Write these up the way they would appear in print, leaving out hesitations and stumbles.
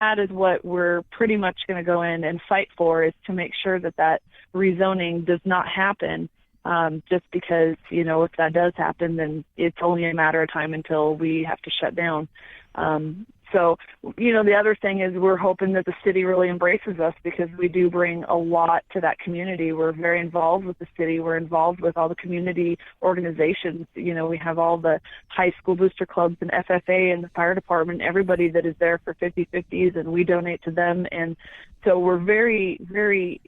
that is what we're pretty much going to go in and fight for, is to make sure that that rezoning does not happen. Just because, if that does happen, then it's only a matter of time until we have to shut down. So, the other thing is we're hoping that the city really embraces us, because we do bring a lot to that community. We're very involved with the city. We're involved with all the community organizations. We have all the high school booster clubs and FFA and the fire department, everybody that is there for 50/50s, and we donate to them. And so we're very, very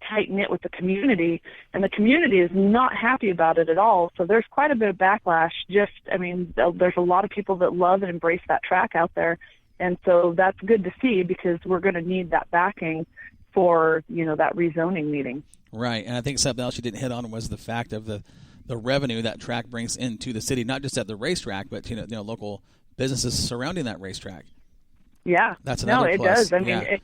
tight-knit with the community, and the community is not happy about it at all. So there's quite a bit of backlash. There's a lot of people that love and embrace that track out there, and so that's good to see, because we're going to need that backing for, that rezoning meeting. Right, and I think something else you didn't hit on was the fact of the revenue that track brings into the city, not just at the racetrack, but, local businesses surrounding that racetrack. Yeah. That's another plus. It does.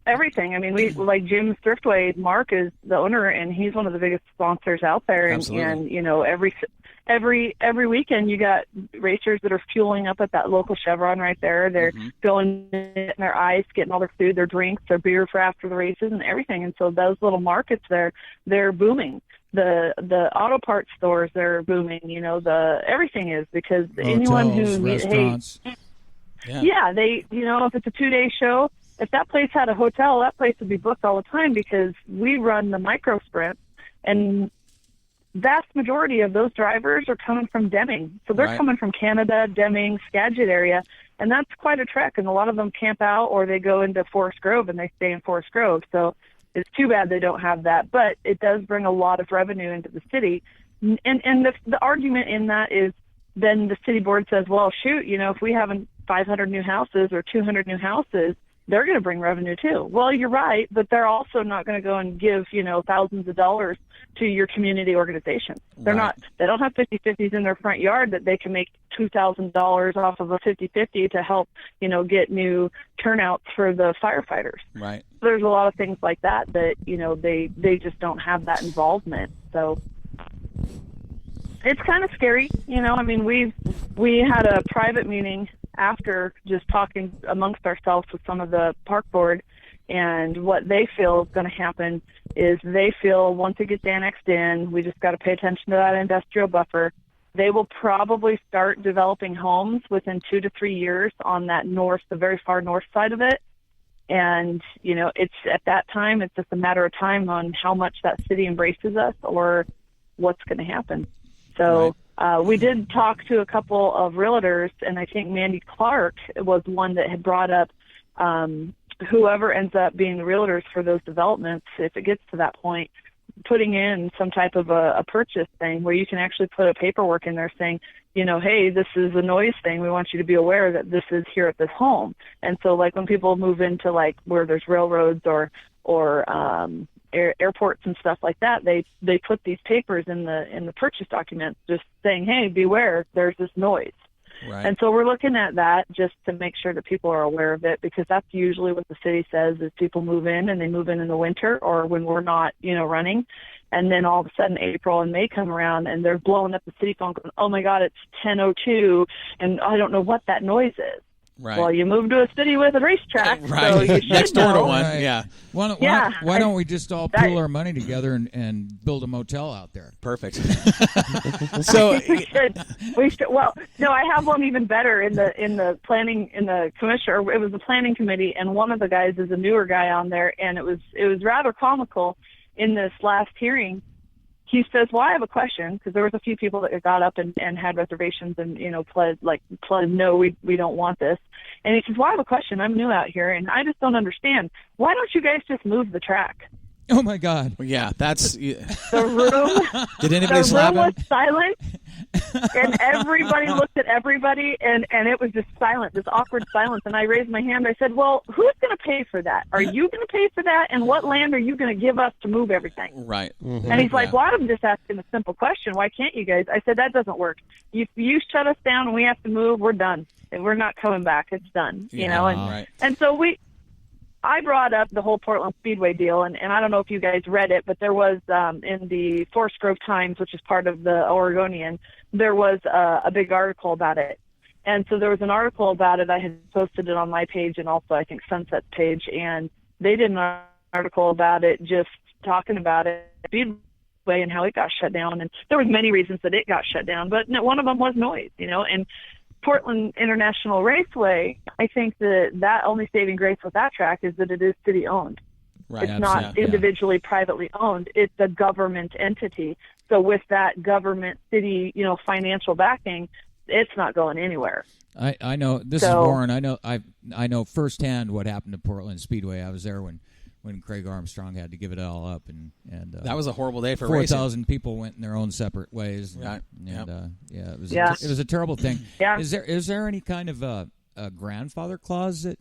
Everything. We like Jim's Thriftway. Mark is the owner, and he's one of the biggest sponsors out there. Absolutely. And every weekend you got racers that are fueling up at that local Chevron right there. They're filling in their ice, getting all their food, their drinks, their beer for after the races, and everything. And so those little markets there, they're booming. The auto parts stores, they're booming. Everything is, because hotels, anyone who restaurants. They if it's a 2-day show. If that place had a hotel, that place would be booked all the time, because we run the micro sprints, and vast majority of those drivers are coming from Deming. So they're coming from Canada, Deming, Skagit area, and that's quite a trek. And a lot of them camp out, or they go into Forest Grove and they stay in Forest Grove. So it's too bad they don't have that, but it does bring a lot of revenue into the city. And the argument in that is, then the city board says, well, shoot, if we have 500 new houses or 200 new houses, they're going to bring revenue too. Well, you're right, but they're also not going to go and give, thousands of dollars to your community organization. They don't have 50/50s in their front yard that they can make $2,000 off of a 50/50 to help, get new turnouts for the firefighters. Right. There's a lot of things like that, they just don't have that involvement. So it's kind of scary. We had a private meeting after, just talking amongst ourselves with some of the park board, and what they feel is going to happen is, they feel once it gets annexed in, we just got to pay attention to that industrial buffer. They will probably start developing homes within 2 to 3 years on that the very far north side of it. And, it's at that time, it's just a matter of time on how much that city embraces us or what's going to happen. So we did talk to a couple of realtors, and I think Mandy Clark was one that had brought up whoever ends up being the realtors for those developments, if it gets to that point, putting in some type of a purchase thing where you can actually put a paperwork in there saying, hey, this is a noise thing. We want you to be aware that this is here at this home. And so, like, when people move into, like, where there's railroads or airports and stuff like that, they put these papers in the purchase documents just saying, hey, beware, there's this noise. Right. And so we're looking at that just to make sure that people are aware of it, because that's usually what the city says is people move in, and they move in the winter or when we're not, running. And then all of a sudden April and May come around and they're blowing up the city phone going, oh my God, it's 10:02 and I don't know what that noise is. Right. Well, you moved to a city with a racetrack, so you should next door to one. Right. Yeah. Why don't we just all pool our money together and build a motel out there? Perfect. So we should. Well, no, I have one even better in the planning, in the commissioner. It was the planning committee, and one of the guys is a newer guy on there, and it was rather comical in this last hearing. He says, well, I have a question, because there was a few people that got up and had reservations and, pled, no, we don't want this. And he says, well, I have a question. I'm new out here, and I just don't understand. Why don't you guys just move the track? Oh, my God. Well, yeah, that's... The room... Did anybody slap him? The room was silent, and everybody looked at everybody, and it was just silent, this awkward silence. And I raised my hand. I said, well, who's going to pay for that? Are you going to pay for that? And what land are you going to give us to move everything? Right. Mm-hmm. And he's like, well, I'm just asking a simple question. Why can't you guys? I said, that doesn't work. If you shut us down and we have to move, we're done. And we're not coming back. It's done. And so I brought up the whole Portland Speedway deal, and I don't know if you guys read it, but there was in the Forest Grove Times, which is part of the Oregonian, there was a big article about it. And so there was an article about it. I had posted it on my page and also I think Sunset's page, and they did an article about it, just talking about it, Speedway, and how it got shut down. And there was many reasons that it got shut down, but one of them was noise, and Portland International Raceway, I think that only saving grace with that track is that it is city owned. Right, it's not individually, privately owned. It's a government entity. So with that government city, financial backing, it's not going anywhere. I know this is Warren. I know firsthand what happened to Portland Speedway. I was there when Craig Armstrong had to give it all up, and that was a horrible day for 4,000 people went in their own separate ways. Right. It was a terrible thing. Yeah. Is there any kind of a grandfather clause that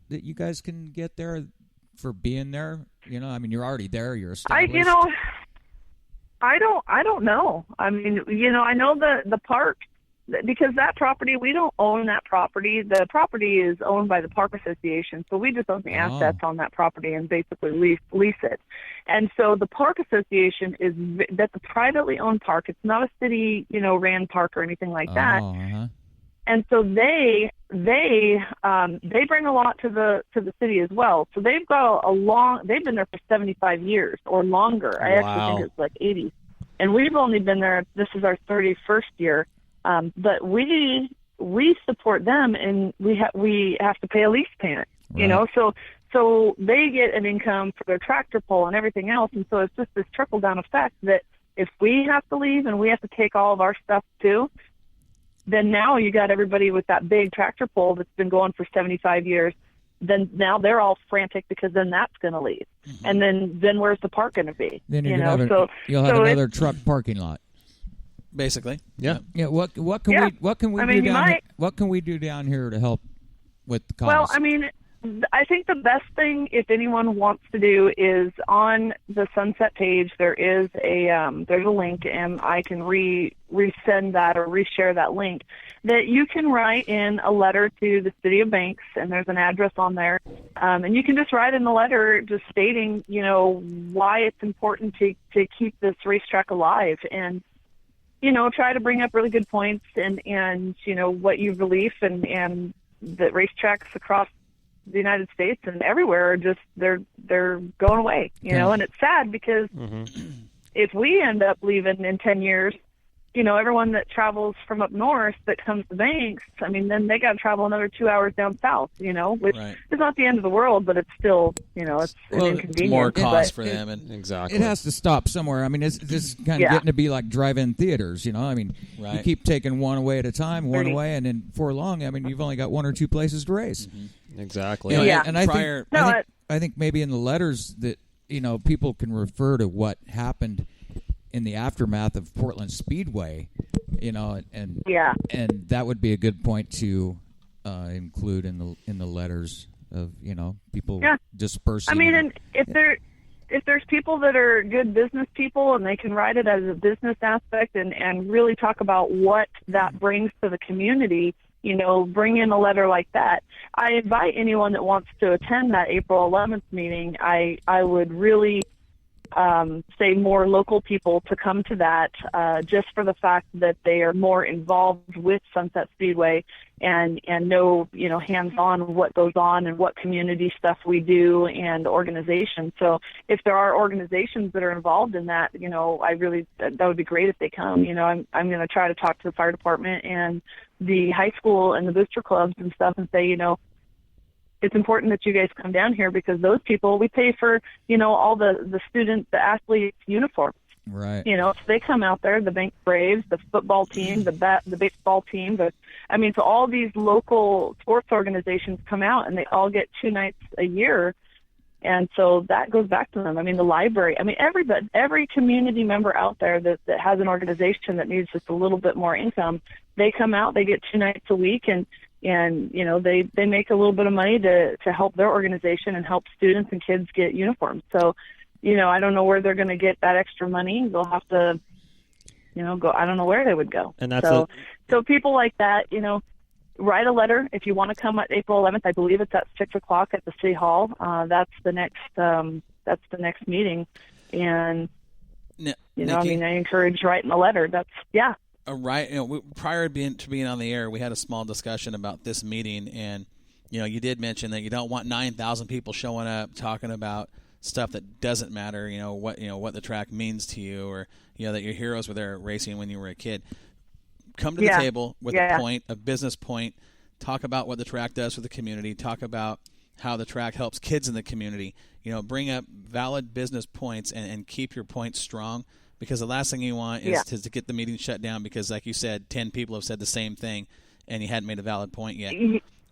you guys can get there for being there? You're already there. You're established. I don't know. I know the park, because that property, we don't own that property. The property is owned by the Park Association, so we just own the assets on that property and basically lease it. And so the Park Association that's a privately owned park. It's not a city, ran park or anything like that. Uh-huh. And so they bring a lot to the city as well. So they've got they've been there for 75 years or longer. I actually think it's like 80. And we've only been there, this is our 31st year. But we support them, and we have to pay a lease payment, right. So they get an income for their tractor pull and everything else. And so it's just this trickle down effect that if we have to leave and we have to take all of our stuff too, then now you got everybody with that big tractor pull that's been going for 75 years. Then now they're all frantic because then that's going to leave. Mm-hmm. And then where's the park going to be? Then you'll have another truck parking lot. Basically, yeah. What can we do down here to help with the cause? Well, I think the best thing, if anyone wants to do, is on the Sunset page there is there's a link, and I can resend that or reshare that link, that you can write in a letter to the City of Banks, and there's an address on there, and you can just write in the letter just stating why it's important to keep this racetrack alive, and try to bring up really good points and what you believe, and that racetracks across the United States and everywhere are just they're going away, and it's sad because if we end up leaving in 10 years, everyone that travels from up north that comes to Banks, then they got to travel another 2 hours down south, which is not the end of the world, but it's still, it's an inconvenience. More cost for them, and exactly. It has to stop somewhere. It's kind of getting to be like drive-in theaters, You keep taking one away at a time, one away, and then before long, you've only got one or two places to race. Mm-hmm. Exactly. And I think maybe in the letters that people can refer to what happened in the aftermath of Portland Speedway, and that would be a good point to include in the letters of people dispersing. And if there's people that are good business people and they can write it as a business aspect and really talk about what that brings to the community, bring in a letter like that. I invite anyone that wants to attend that April 11th meeting. I would really say more local people to come to that, just for the fact that they are more involved with Sunset Speedway and know, hands-on what goes on and what community stuff we do and organizations. So if there are organizations that are involved in that, that would be great if they come. I'm going to try to talk to the fire department and the high school and the booster clubs and stuff and say, it's important that you guys come down here because those people, we pay for, all the students, the athletes' uniforms. Right. So they come out there, the Banks Braves, the football team, the baseball team. So all these local sports organizations come out and they all get 2 nights a year. And so that goes back to them. The library, every community member out there that has an organization that needs just a little bit more income, they come out, they get 2 nights a week, and they make a little bit of money to help their organization and help students and kids get uniforms. So, I don't know where they're going to get that extra money. They'll have to, go. I don't know where they would go. And that's so people like that, write a letter if you want to come at April 11th. I believe it's at 6:00 at the City Hall. That's the next meeting, and Nikki, I encourage writing a letter. Right. Prior to being on the air, we had a small discussion about this meeting, and you did mention that you don't want 9,000 people showing up talking about stuff that doesn't matter. What the track means to you, or that your heroes were there racing when you were a kid. Come to the table with a point, a business point. Talk about what the track does for the community. Talk about how the track helps kids in the community. Bring up valid business points and keep your points strong. Because the last thing you want is to get the meeting shut down because, like you said, 10 people have said the same thing and you hadn't made a valid point yet.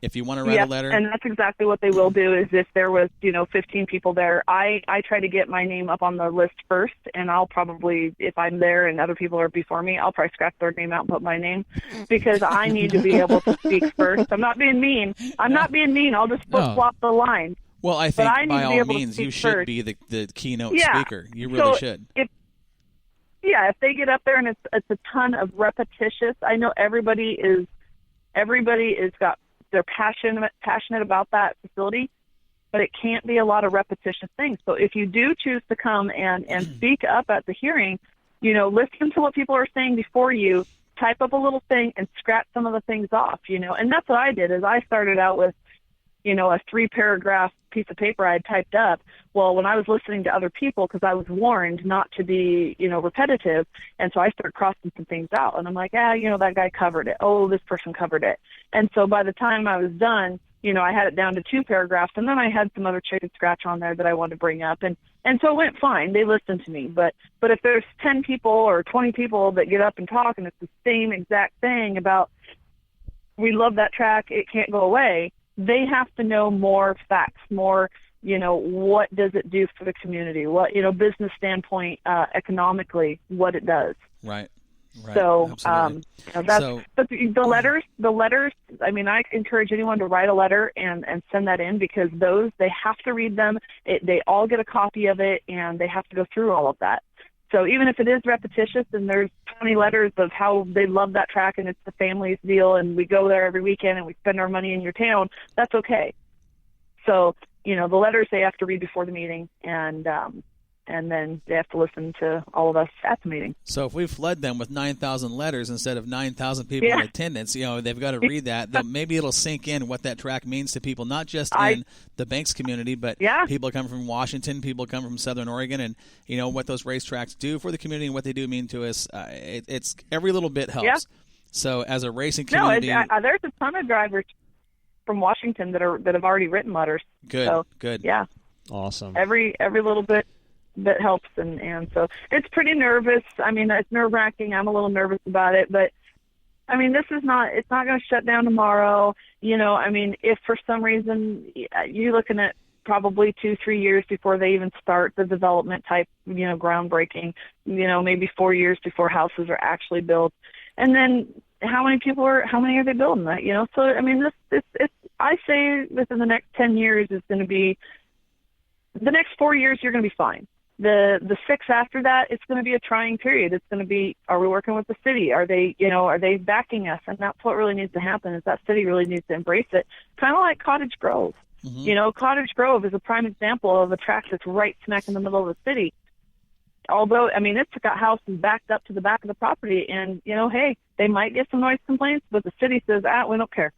If you want to write a letter. And that's exactly what they will do is if there was, 15 people there, I try to get my name up on the list first, and I'll probably, if I'm there and other people are before me, I'll probably scratch their name out and put my name because I need to be able to speak first. I'm not being mean. I'll just flip-flop the line. Well, I think by all means you should be the keynote speaker. You really should. If they get up there and it's a ton of repetitious, I know everybody is they're passionate about that facility, but it can't be a lot of repetitious things. So if you do choose to come and speak up at the hearing, listen to what people are saying before you, type up a little thing and scratch some of the things off, and that's what I did is I started out with, a 3-paragraph piece of paper I had typed up. Well, when I was listening to other people, because I was warned not to be, repetitive, and so I started crossing some things out. And I'm like, that guy covered it. Oh, this person covered it. And so by the time I was done, I had it down to 2 paragraphs, and then I had some other chicken scratch on there that I wanted to bring up. And so it went fine. They listened to me. But if there's 10 people or 20 people that get up and talk, and it's the same exact thing about, we love that track, it can't go away, they have to know more facts, more, what does it do for the community? What, business standpoint, economically, what it does. Right. So, but the letters, I mean, I encourage anyone to write a letter and send that in because they have to read them. They all get a copy of it and they have to go through all of that. So even if it is repetitious and there's 20 letters of how they love that track and it's the family's deal and we go there every weekend and we spend our money in your town, that's okay. So, the letters they have to read before the meeting and then they have to listen to all of us at the meeting. So if we flood them with 9,000 letters instead of 9,000 people in attendance, they've got to read that. Maybe it'll sink in what that track means to people, not just in the Banks community, but people come from Washington, people come from Southern Oregon, and what those racetracks do for the community and what they do mean to us. It's every little bit helps. Yeah. So as a racing community, there's a ton of drivers from Washington that have already written letters. Good. So, good. Yeah. Awesome. Every little bit that helps, and so it's pretty nervous. I mean, it's nerve-wracking. I'm a little nervous about it, but I mean, it's not going to shut down tomorrow. I mean, if for some reason you're looking at probably 2-3 years before they even start the development type, groundbreaking, maybe 4 years before houses are actually built. And then how many are they building that, So, I mean, I say within the next 10 years is going to be, the next 4 years, you're going to be fine. The 6 after that, it's going to be a trying period. It's going to be, are we working with the city? Are they backing us? And that's what really needs to happen is that city really needs to embrace it. Kind of like Cottage Grove. Mm-hmm. Cottage Grove is a prime example of a track that's right smack in the middle of the city. Although, I mean, it's got houses backed up to the back of the property and, hey, they might get some noise complaints, but the city says, we don't care.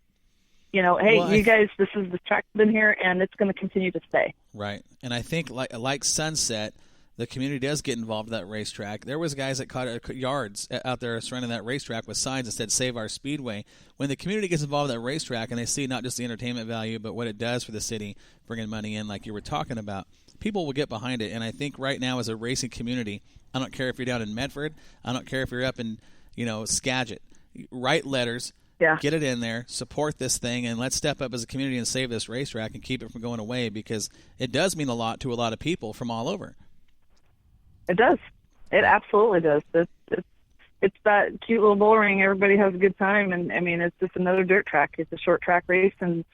Hey, guys, this is the track's been here, and it's going to continue to stay. Right. And I think, like Sunset, the community does get involved with that racetrack. There was guys that caught yards out there surrounding that racetrack with signs that said, Save Our Speedway. When the community gets involved with that racetrack and they see not just the entertainment value, but what it does for the city, bringing money in like you were talking about, people will get behind it. And I think right now as a racing community, I don't care if you're down in Medford, I don't care if you're up in, Skagit, write letters. Yeah. Get it in there, support this thing, and let's step up as a community and save this racetrack and keep it from going away because it does mean a lot to a lot of people from all over. It does. It absolutely does. It's that cute little bull ring. Everybody has a good time, and I mean, it's just another dirt track. It's a short track race, and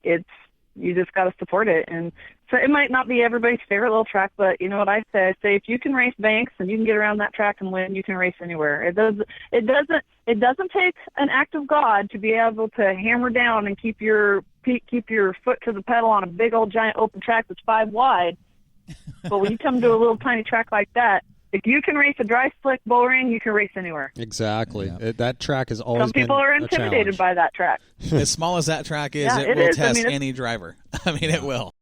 you just got to support it. And so it might not be everybody's favorite little track, but you know what I say? I say if you can race Banks and you can get around that track and win, you can race anywhere. It doesn't take an act of God to be able to hammer down and keep your foot to the pedal on a big old giant open track that's 5 wide. But when you come to a little tiny track like that, if you can race a dry slick bull ring, you can race anywhere. Exactly. Yeah. That track is always. Some people are intimidated by that track. As small as that track is, it will test any driver. I mean, it will.